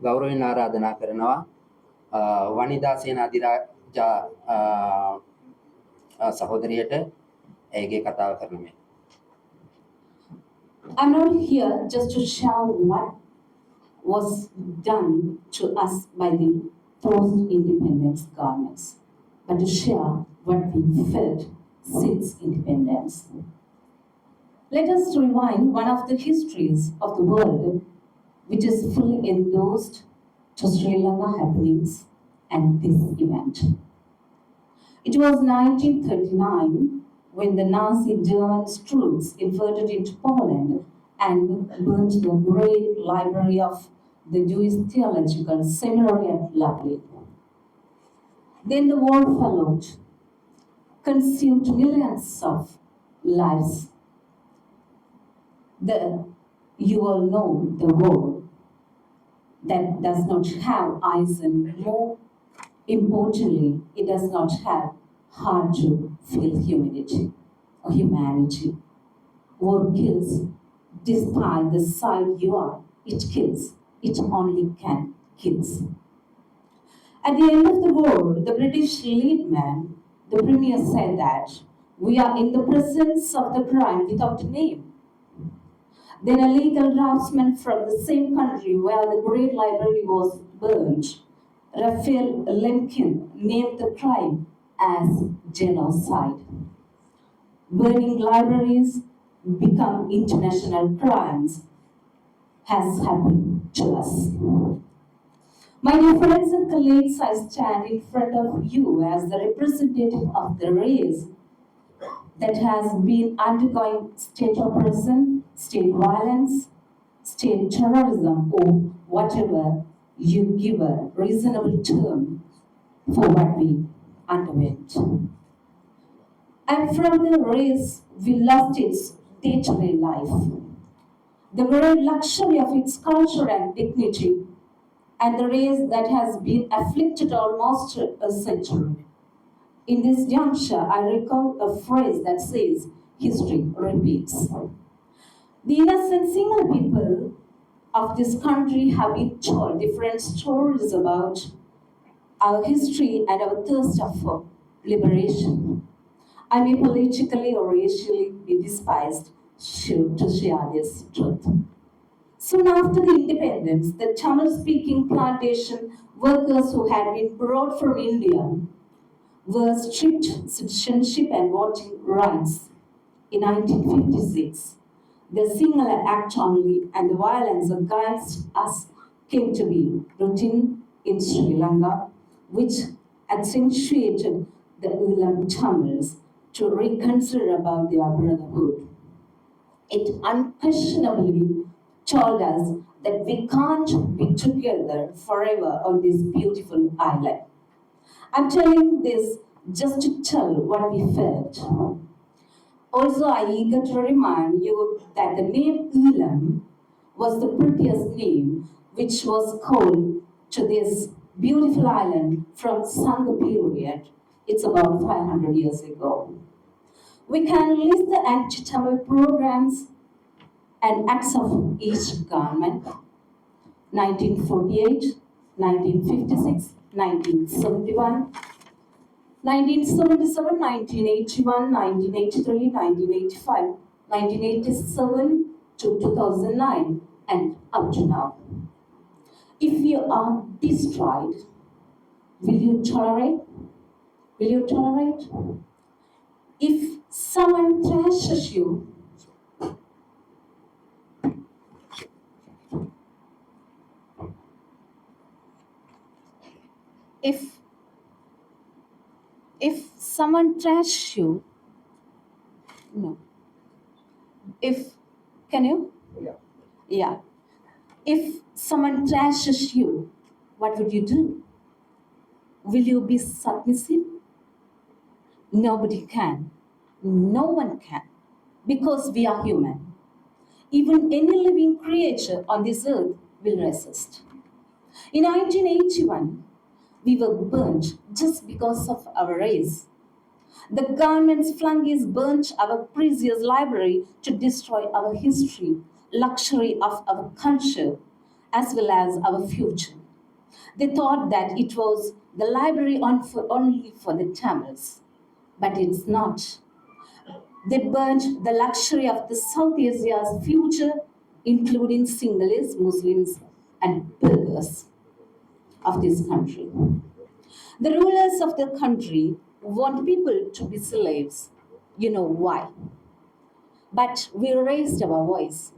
ගෞරවයෙන් ආරාධනා කරනවා වනිදා සේනාධිරාජා සහෝදරියට ඇයගේ කතාව කරන මේ. I'm not here just to share what was done to us by the post-independence governments, but to share what we felt since independence. Let us rewind one of the histories of the world which is fully endorsed to Sri Lanka happenings and this event. It was 1939 when the Nazi German troops invaded into Poland and burnt the great library of the Jewish Theological Seminary at Lublin. Then the war followed, consumed millions of lives. You all know the war that does not have eyes, and more importantly, it does not have heart to feel humanity. War kills despite the side you are. It kills. It only can kills. At the end of the war, the British lead man, the premier, said that we are in the presence of the crime without a name. Then a legal draftsman from the same country where the great library was burned, Raphael Lemkin, named the crime as genocide. Burning libraries become international crimes has happened to us. My dear friends and colleagues, I stand in front of you as the representative of the race that has been undergoing state oppression, state violence, state terrorism, or whatever you give a reasonable term for what we underwent. And from the race, we lost its day-to-day life, the very luxury of its culture and dignity, and the race that has been afflicted almost a century. In this juncture, I recall a phrase that says, history repeats. The innocent single people of this country have been told different stories about our history and our thirst for liberation. I may politically or racially be despised to share this truth. Soon after the independence, the Tamil-speaking plantation workers who had been brought from India were stripped citizenship and voting rights. In 1956, the single act only and the violence against us came to be routine in Sri Lanka, which accentuated the Ulam Tamils to reconsider about their brotherhood. It unquestionably told us that we can't be together forever on this beautiful island. I'm telling this just to tell what we felt. Also, I eager to remind you that the name Ulam was the prettiest name which was called to this beautiful island from Sangha period. It's about 500 years ago. We can list the anti-Tamil programs and acts of each government: 1948, 1956, 1971, 1977, 1981, 1983, 1985, 1987 to 2009, and up to now. If you are destroyed, will you tolerate? Will you tolerate? If someone thrashes you, if someone trashes you, no. Can you? Yeah. If someone trashes you, what would you do? Will you be submissive? Nobody can. No one can. Because we are human. Even any living creature on this earth will resist. In 1981, we were burnt just because of our race. The government's flunkies burnt our precious library to destroy our history, luxury of our culture, as well as our future. They thought that it was the library only for the Tamils, but it's not. They burned the luxury of the South Asia's future, including Sinhalese, Muslims, and burghers of this country. The rulers of the country want people to be slaves. You know why? But we raised our voice.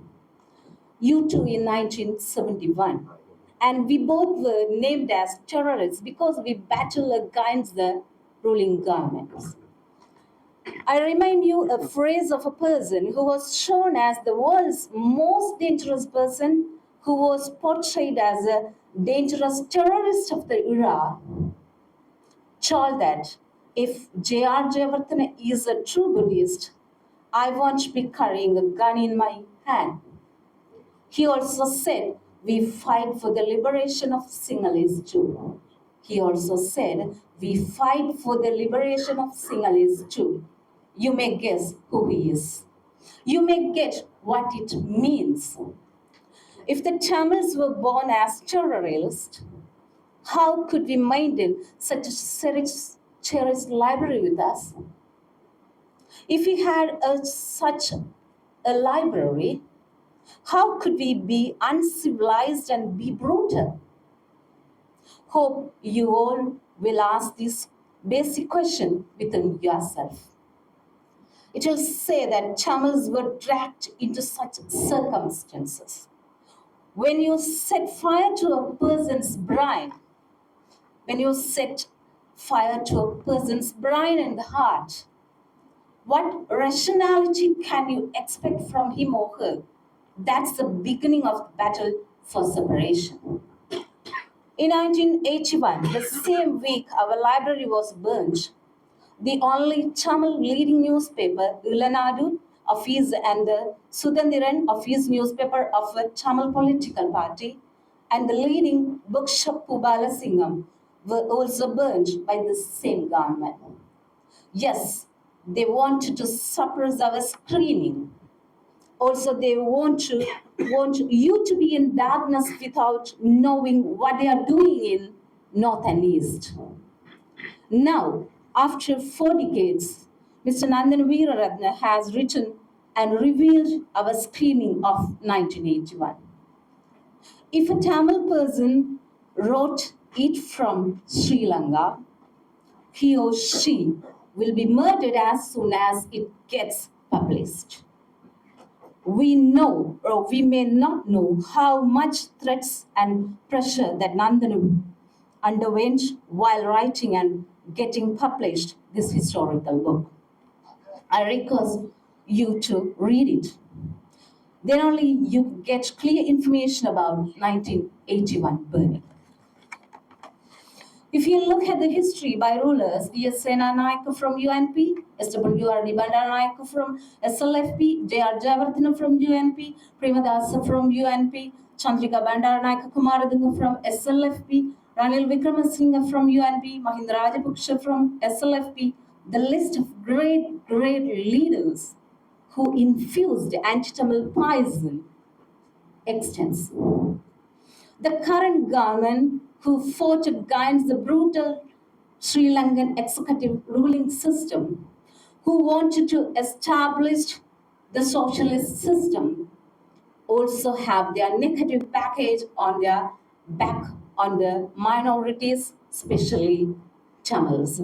You too in 1971. And we both were named as terrorists because we battled against the ruling governments. I remind you a phrase of a person who was shown as the world's most dangerous person, who was portrayed as a dangerous terrorist of the era, told that if J.R. Jayawardena is a true Buddhist, I won't be carrying a gun in my hand. He also said, we fight for the liberation of Sinhalese too. He also said, we fight for the liberation of Sinhalese too. You may guess who he is. You may get what it means. If the Tamils were born as terrorists, how could we maintain such a cherished library with us? If we had such a library, how could we be uncivilized and be brutal? Hope you all will ask this basic question within yourself. It will say that Tamils were dragged into such circumstances. When you set fire to a person's brain, when you set fire to a person's brain and heart, what rationality can you expect from him or her? That's the beginning of the battle for separation. In 1981, the same week our library was burned, the only Tamil leading newspaper, Ilanadu of his and the Sudhandiran of his newspaper of a Tamil political party, and the leading bookshop Pubala Singham were also burned by the same government. Yes, they wanted to suppress our screaming. Also, they want you to be in darkness without knowing what they are doing in North and East. Now, after 4 decades, Mr. Nandan Veeraratne has written and revealed our screaming of 1981. If a Tamil person wrote it from Sri Lanka, he or she will be murdered as soon as it gets published. We know, or we may not know, how much threats and pressure that Nandan underwent while writing and getting published this historical book. I request you to read it. Then only you get clear information about 1981 burning. If you look at the history by rulers, D.S. Senanayake from UNP, S.W.R.D. Bandaranaike from SLFP, J.R. Jayawardena from UNP, Premadasa from UNP, Chandrika Bandaranaike Kumaradunga from SLFP, Ranil Wickramasinghe from UNP, Mahinda Rajapaksa from SLFP, the list of great leaders who infused anti-Tamil poison extends. The current government who fought against the brutal Sri Lankan executive ruling system, who wanted to establish the socialist system, also have their negative package on their back on the minorities, especially Tamils,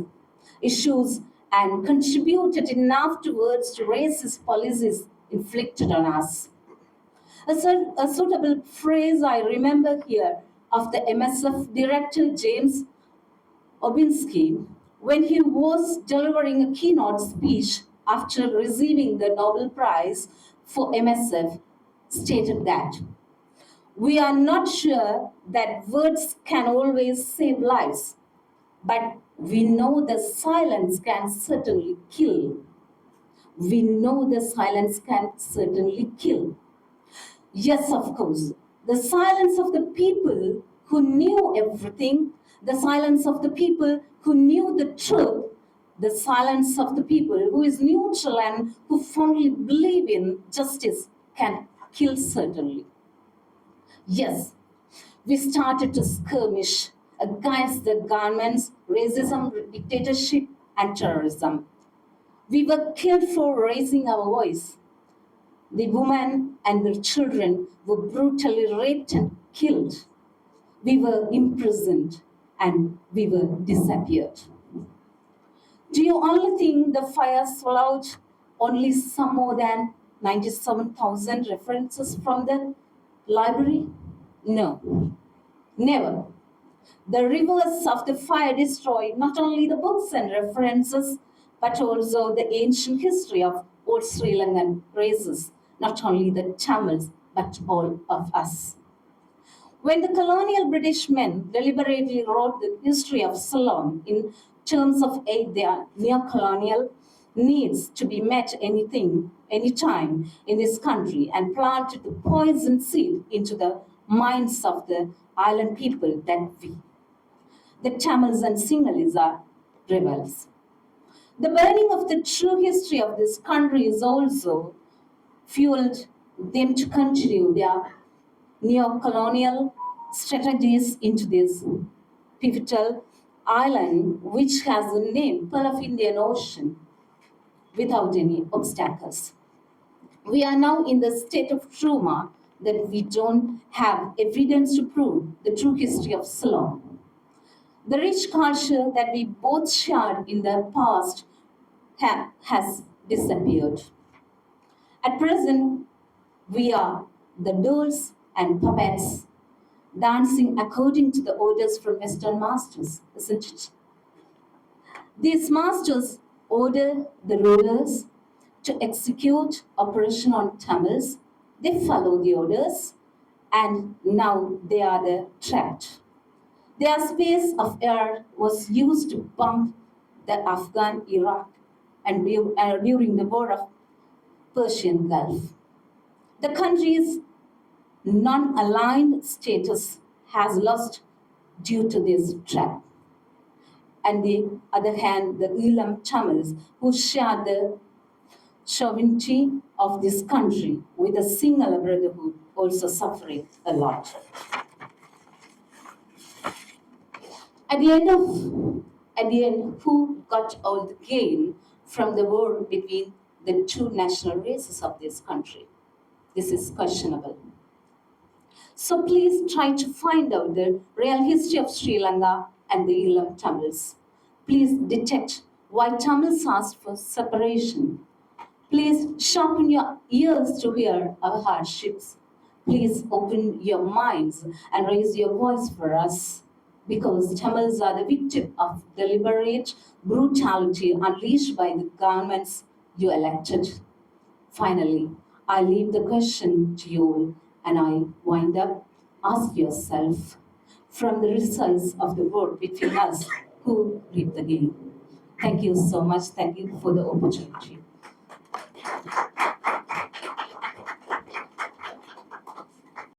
issues and contributed enough towards the racist policies inflicted on us. A suitable phrase I remember here of the MSF director James Obinsky when he was delivering a keynote speech after receiving the Nobel Prize for MSF stated that we are not sure that words can always save lives, but we know the silence can certainly kill. We know the silence can certainly kill. Yes, of course. The silence of the people who knew everything, the silence of the people who knew the truth, the silence of the people who is neutral and who fondly believe in justice can kill certainly. Yes, We started to skirmish against the government's racism, dictatorship, and terrorism. We were killed for raising our voice. The women and the children were brutally raped and killed. We were imprisoned and we were disappeared. Do you only think the fire swallowed only some more than 97,000 references from the library? No, never. The rivers of the fire destroyed not only the books and references, but also the ancient history of old Sri Lankan races, not only the Tamils, but all of us. When the colonial British men deliberately wrote the history of Ceylon in terms of aid their neo-colonial needs to be met anytime in this country and planted the poison seed into the minds of the island people that the Tamils and Sinhalese are rebels. The burning of the true history of this country is also fueled them to continue their neo-colonial strategies into this pivotal island, which has the name Pearl of Indian Ocean, without any obstacles. We are now in the state of trauma that we don't have evidence to prove the true history of Ceylon. The rich culture that we both shared in the past has disappeared. At present, we are the dolls and puppets dancing according to the orders from Western masters, isn't it? These masters order the rulers to execute operation on Tamils. They follow the orders and now they are the trapped. Their space of air was used to bomb the Afghan Iraq and during the war of Persian Gulf. The country's non-aligned status has lost due to this trap. On the other hand, the Elam Tamils, who share the sovereignty of this country with a single brotherhood, also suffering a lot. At the end, who got all the gain from the war between the two national races of this country? This is questionable. So please try to find out the real history of Sri Lanka and the Elam Tamils. Please detect why Tamils asked for separation. Please sharpen your ears to hear our hardships. Please open your minds and raise your voice for us, because Tamils are the victim of deliberate brutality unleashed by the governments you elected. Finally, I leave the question to you and I wind up, ask yourself, from the results of the war between us, who reaped the gain? Thank you so much. Thank you for the opportunity.